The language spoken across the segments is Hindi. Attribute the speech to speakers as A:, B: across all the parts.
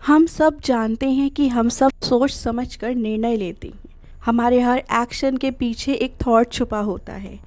A: हम सब जानते हैं कि हम सब सोच समझ कर निर्णय लेते हैं। हमारे हर एक्शन के पीछे एक थॉट छुपा होता है।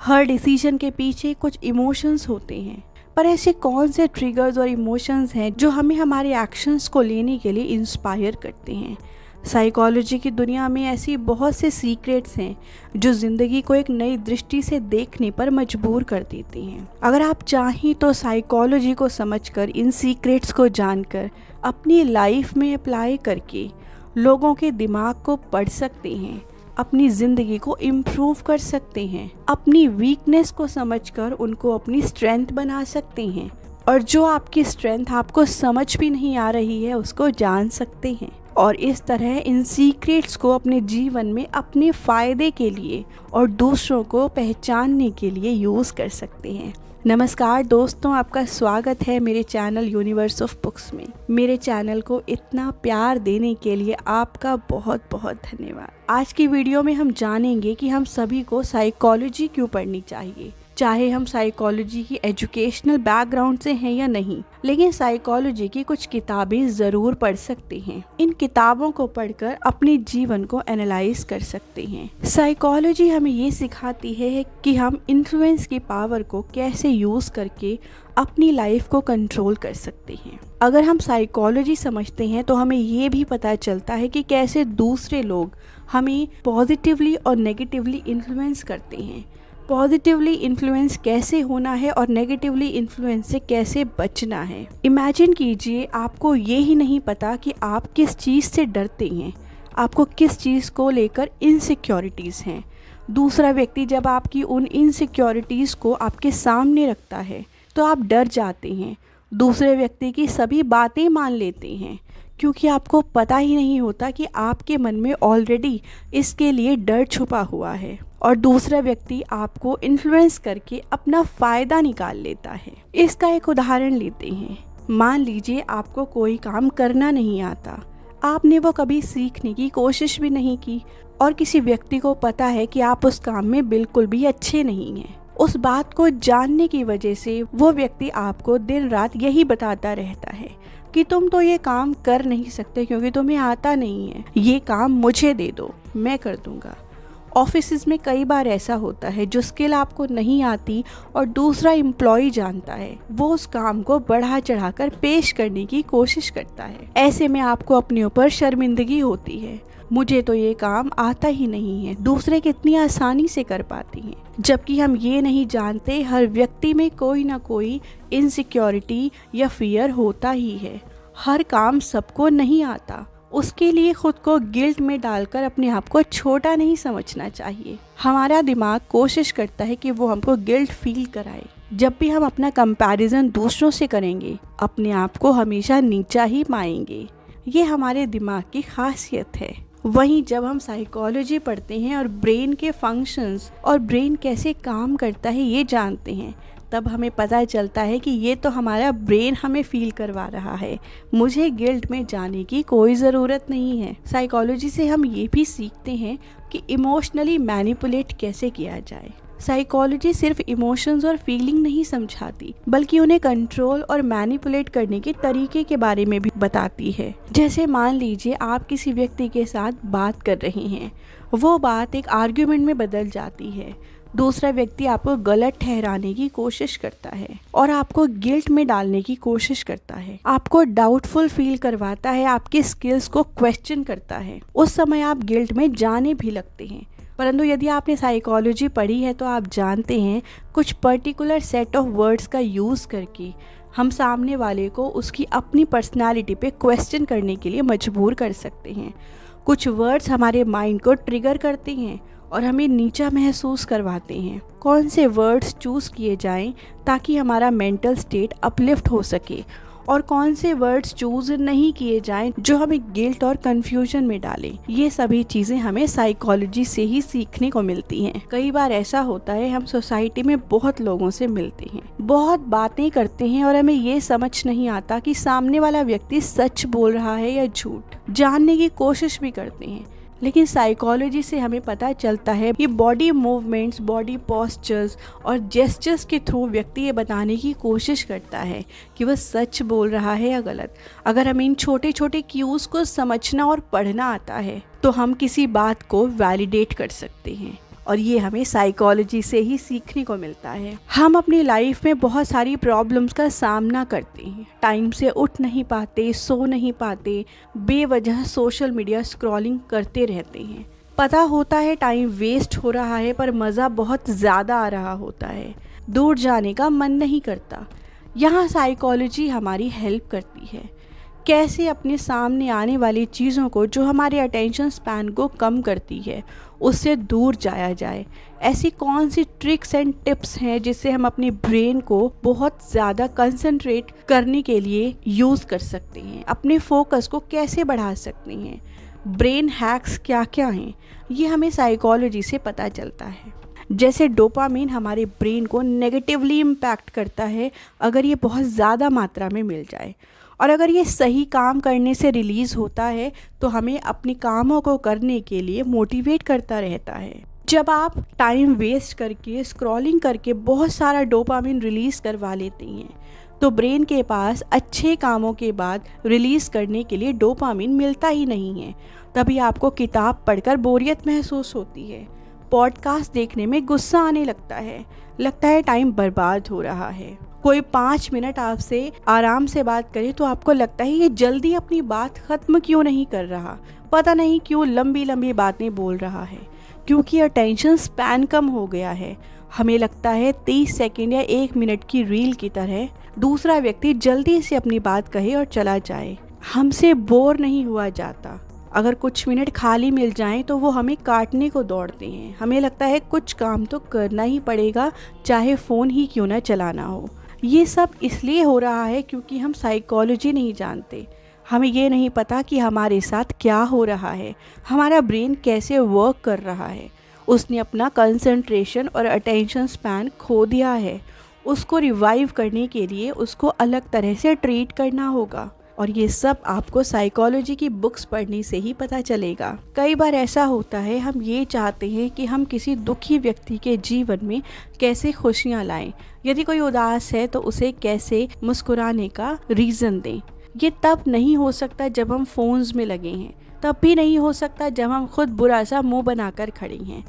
A: हर डिसीजन के पीछे कुछ इमोशंस होते हैं। पर ऐसे कौन से ट्रिगर्स और इमोशंस हैं जो हमें हमारे एक्शंस को लेने के लिए इंस्पायर करते हैं। साइकोलॉजी की दुनिया में ऐसी बहुत से सीक्रेट्स हैं जो ज़िंदगी को एक नई दृष्टि से देखने पर मजबूर कर देती हैं। अगर आप चाहें तो साइकोलॉजी को समझकर, इन सीक्रेट्स को जानकर अपनी लाइफ में अप्लाई करके लोगों के दिमाग को पढ़ सकते हैं, अपनी ज़िंदगी को इम्प्रूव कर सकते हैं, अपनी वीकनेस को समझकर उनको अपनी स्ट्रेंथ बना सकते हैं, और जो आपकी स्ट्रेंथ आपको समझ भी नहीं आ रही है उसको जान सकते हैं। और इस तरह इन सीक्रेट्स को अपने जीवन में अपने फ़ायदे के लिए और दूसरों को पहचानने के लिए यूज़ कर सकते हैं। नमस्कार दोस्तों, आपका स्वागत है मेरे चैनल यूनिवर्स ऑफ बुक्स में। मेरे चैनल को इतना प्यार देने के लिए आपका बहुत बहुत धन्यवाद। आज की वीडियो में हम जानेंगे कि हम सभी को साइकोलॉजी क्यों पढ़नी चाहिए, चाहे हम साइकोलॉजी की एजुकेशनल बैकग्राउंड से हैं या नहीं, लेकिन साइकोलॉजी की कुछ किताबें ज़रूर पढ़ सकते हैं। इन किताबों को पढ़कर अपने जीवन को एनालाइज कर सकते हैं। साइकोलॉजी हमें ये सिखाती है कि हम इन्फ्लुएंस की पावर को कैसे यूज़ करके अपनी लाइफ को कंट्रोल कर सकते हैं। अगर हम साइकोलॉजी समझते हैं तो हमें ये भी पता चलता है कि कैसे दूसरे लोग हमें पॉजिटिवली और नेगेटिवली इन्फ्लुएंस करते हैं। पॉजिटिवली इन्फ्लुएंस कैसे होना है और नेगेटिवली इन्फ्लुएंस से कैसे बचना है। इमेजिन कीजिए, आपको ये ही नहीं पता कि आप किस चीज़ से डरते हैं, आपको किस चीज़ को लेकर इनसिक्योरिटीज़ हैं। दूसरा व्यक्ति जब आपकी उन इनसिक्योरिटीज़ को आपके सामने रखता है तो आप डर जाते हैं, दूसरे व्यक्ति की सभी बातें मान लेते हैं, क्योंकि आपको पता ही नहीं होता कि आपके मन में ऑलरेडी इसके लिए डर छुपा हुआ है और दूसरा व्यक्ति आपको इन्फ्लुएंस करके अपना फ़ायदा निकाल लेता है। इसका एक उदाहरण लेते हैं। मान लीजिए आपको कोई काम करना नहीं आता, आपने वो कभी सीखने की कोशिश भी नहीं की और किसी व्यक्ति को पता है कि आप उस काम में बिल्कुल भी अच्छे नहीं हैं। उस बात को जानने की वजह से वो व्यक्ति आपको दिन रात यही बताता रहता है कि तुम तो ये काम कर नहीं सकते क्योंकि तुम्हें आता नहीं है, ये काम मुझे दे दो, मैं कर दूंगा। ऑफिस में कई बार ऐसा होता है, जो स्किल आपको नहीं आती और दूसरा एम्प्लॉय जानता है, वो उस काम को बढ़ा चढ़ाकर पेश करने की कोशिश करता है। ऐसे में आपको अपने ऊपर शर्मिंदगी होती है, मुझे तो ये काम आता ही नहीं है, दूसरे कितनी आसानी से कर पाती हैं। जबकि हम ये नहीं जानते हर व्यक्ति में कोई ना कोई इनसिक्योरिटी या फियर होता ही है। हर काम सबको नहीं आता, उसके लिए खुद को गिल्ट में डालकर अपने आप को छोटा नहीं समझना चाहिए। हमारा दिमाग कोशिश करता है कि वो हमको गिल्ट फील कराए। जब भी हम अपना कंपैरिजन दूसरों से करेंगे, अपने आप को हमेशा नीचा ही पाएंगे। ये हमारे दिमाग की खासियत है। वहीं जब हम साइकोलॉजी पढ़ते हैं और ब्रेन के फंक्शंस और ब्रेन कैसे काम करता है ये जानते हैं, तब हमें पता चलता है कि ये तो हमारा ब्रेन हमें फील करवा रहा है, मुझे गिल्ट में जाने की कोई ज़रूरत नहीं है। साइकोलॉजी से हम ये भी सीखते हैं कि इमोशनली मैनिपुलेट कैसे किया जाए। साइकोलॉजी सिर्फ इमोशंस और फीलिंग नहीं समझाती, बल्कि उन्हें कंट्रोल और मैनिपुलेट करने के तरीके के बारे में भी बताती है। जैसे मान लीजिए आप किसी व्यक्ति के साथ बात कर रहे हैं, वो बात एक आर्ग्यूमेंट में बदल जाती है, दूसरा व्यक्ति आपको गलत ठहराने की कोशिश करता है और आपको गिल्ट में डालने की कोशिश करता है, आपको डाउटफुल फील करवाता है, आपके स्किल्स को क्वेश्चन करता है। उस समय आप गिल्ट में जाने भी लगते हैं। परंतु यदि आपने साइकोलॉजी पढ़ी है तो आप जानते हैं कुछ पर्टिकुलर सेट ऑफ वर्ड्स का यूज़ करके हम सामने वाले को उसकी अपनी पर्सनालिटी पे क्वेश्चन करने के लिए मजबूर कर सकते हैं। कुछ वर्ड्स हमारे माइंड को ट्रिगर करते हैं और हमें नीचा महसूस करवाते हैं। कौन से वर्ड्स चूज़ किए जाएं ताकि हमारा मेंटल स्टेट अपलिफ्ट हो सके और कौन से वर्ड्स चूज नहीं किए जाएं जो हमें गिल्ट और कंफ्यूजन में डालें। ये सभी चीज़ें हमें साइकोलॉजी से ही सीखने को मिलती हैं। कई बार ऐसा होता है, हम सोसाइटी में बहुत लोगों से मिलते हैं, बहुत बातें करते हैं और हमें ये समझ नहीं आता कि सामने वाला व्यक्ति सच बोल रहा है या झूठ। जानने की कोशिश भी करते हैं, लेकिन साइकोलॉजी से हमें पता चलता है कि बॉडी मूवमेंट्स, बॉडी पोस्चर्स और जेस्चर्स के थ्रू व्यक्ति ये बताने की कोशिश करता है कि वह सच बोल रहा है या गलत। अगर हमें इन छोटे छोटे क्यूज़ को समझना और पढ़ना आता है तो हम किसी बात को वैलिडेट कर सकते हैं, और ये हमें साइकोलॉजी से ही सीखने को मिलता है। हम अपनी लाइफ में बहुत सारी प्रॉब्लम्स का सामना करते हैं, टाइम से उठ नहीं पाते, सो नहीं पाते, बेवजह सोशल मीडिया स्क्रॉलिंग करते रहते हैं। पता होता है टाइम वेस्ट हो रहा है पर मज़ा बहुत ज़्यादा आ रहा होता है, दूर जाने का मन नहीं करता। यहाँ साइकोलॉजी हमारी हेल्प करती है, कैसे अपने सामने आने वाली चीज़ों को जो हमारे अटेंशन स्पैन को कम करती है उससे दूर जाया जाए। ऐसी कौन सी ट्रिक्स एंड टिप्स हैं जिससे हम अपने ब्रेन को बहुत ज़्यादा कंसंट्रेट करने के लिए यूज़ कर सकते हैं, अपने फोकस को कैसे बढ़ा सकते हैं, ब्रेन हैक्स क्या क्या हैं, ये हमें साइकोलॉजी से पता चलता है। जैसे डोपामिन हमारे ब्रेन को नेगेटिवली इम्पैक्ट करता है अगर ये बहुत ज़्यादा मात्रा में मिल जाए, और अगर ये सही काम करने से रिलीज़ होता है तो हमें अपने कामों को करने के लिए मोटिवेट करता रहता है। जब आप टाइम वेस्ट करके स्क्रॉलिंग करके बहुत सारा डोपामिन रिलीज़ करवा लेते हैं तो ब्रेन के पास अच्छे कामों के बाद रिलीज़ करने के लिए डोपामिन मिलता ही नहीं है। तभी आपको किताब पढ़कर बोरियत महसूस होती है, पॉडकास्ट देखने में गुस्सा आने लगता है टाइम बर्बाद हो रहा है। कोई 5 मिनट आपसे आराम से बात करे तो आपको लगता है ये जल्दी अपनी बात ख़त्म क्यों नहीं कर रहा, पता नहीं क्यों लंबी लंबी बातें बोल रहा है, क्योंकि अटेंशन स्पैन कम हो गया है। हमें लगता है 30 सेकंड या 1 मिनट की रील की तरह दूसरा व्यक्ति जल्दी से अपनी बात कहे और चला जाए। हमसे बोर नहीं हुआ जाता। अगर कुछ मिनट खाली मिल जाएं तो वो हमें काटने को दौड़ते हैं। हमें लगता है कुछ काम तो करना ही पड़ेगा, चाहे फ़ोन ही क्यों ना चलाना हो। ये सब इसलिए हो रहा है क्योंकि हम साइकोलॉजी नहीं जानते। हमें ये नहीं पता कि हमारे साथ क्या हो रहा है, हमारा ब्रेन कैसे वर्क कर रहा है। उसने अपना कंसंट्रेशन और अटेंशन स्पैन खो दिया है। उसको रिवाइव करने के लिए उसको अलग तरह से ट्रीट करना होगा, और ये सब आपको साइकोलॉजी की बुक्स पढ़ने से ही पता चलेगा। कई बार ऐसा होता है हम ये चाहते हैं कि हम किसी दुखी व्यक्ति के जीवन में कैसे खुशियाँ लाएं। यदि कोई उदास है तो उसे कैसे मुस्कुराने का रीज़न दें। ये तब नहीं हो सकता जब हम फ़ोन्स में लगे हैं, तब भी नहीं हो सकता जब हम खुद बुरा सा मुँह बनाकर खड़े हैं।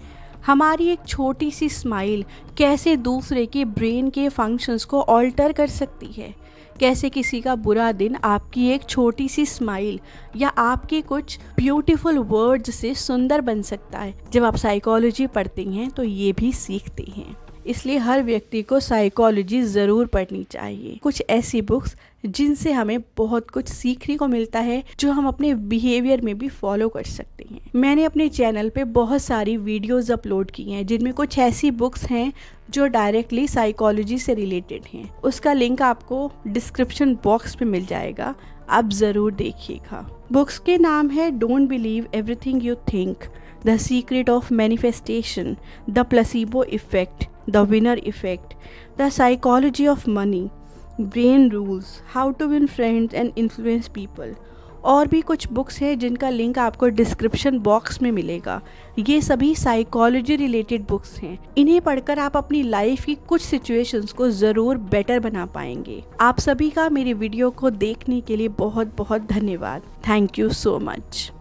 A: हमारी एक छोटी सी स्माइल कैसे दूसरे के ब्रेन के फंक्शंस को ऑल्टर कर सकती है। कैसे किसी का बुरा दिन आपकी एक छोटी सी स्माइल या आपके कुछ ब्यूटीफुल वर्ड्स से सुंदर बन सकता है। जब आप साइकोलॉजी पढ़ते हैं तो ये भी सीखते हैं। इसलिए हर व्यक्ति को साइकोलॉजी ज़रूर पढ़नी चाहिए। कुछ ऐसी बुक्स जिनसे हमें बहुत कुछ सीखने को मिलता है, जो हम अपने बिहेवियर में भी फॉलो कर सकते हैं। मैंने अपने चैनल पे बहुत सारी वीडियोस अपलोड की हैं जिनमें कुछ ऐसी बुक्स हैं जो डायरेक्टली साइकोलॉजी से रिलेटेड हैं। उसका लिंक आपको डिस्क्रिप्शन बॉक्स में मिल जाएगा, आप ज़रूर देखिएगा। बुक्स के नाम है don't believe everything you think, the secret of manifestation, the placebo effect, the winner effect, the psychology of money, brain rules, how to win friends and influence people. और भी कुछ बुक्स हैं जिनका लिंक आपको डिस्क्रिप्शन बॉक्स में मिलेगा। ये सभी साइकोलॉजी रिलेटेड बुक्स हैं। इन्हें पढ़कर आप अपनी लाइफ की कुछ सिचुएशंस को ज़रूर बेटर बना पाएंगे। आप सभी का मेरे वीडियो को देखने के लिए बहुत बहुत धन्यवाद। Thank you so much.